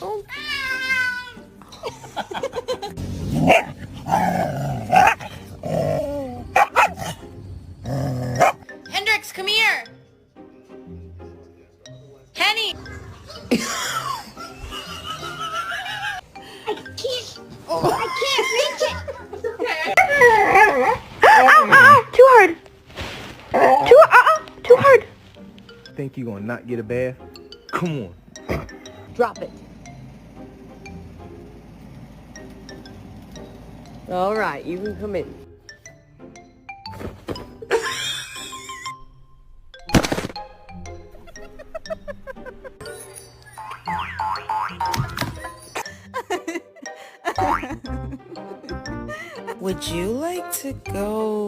Oh. Hendrix, come here. Henny. I can't reach it. Too hard. Too hard. Think you gonna not get a bath? Come on. Drop it. All right, you can come in. Would you like to go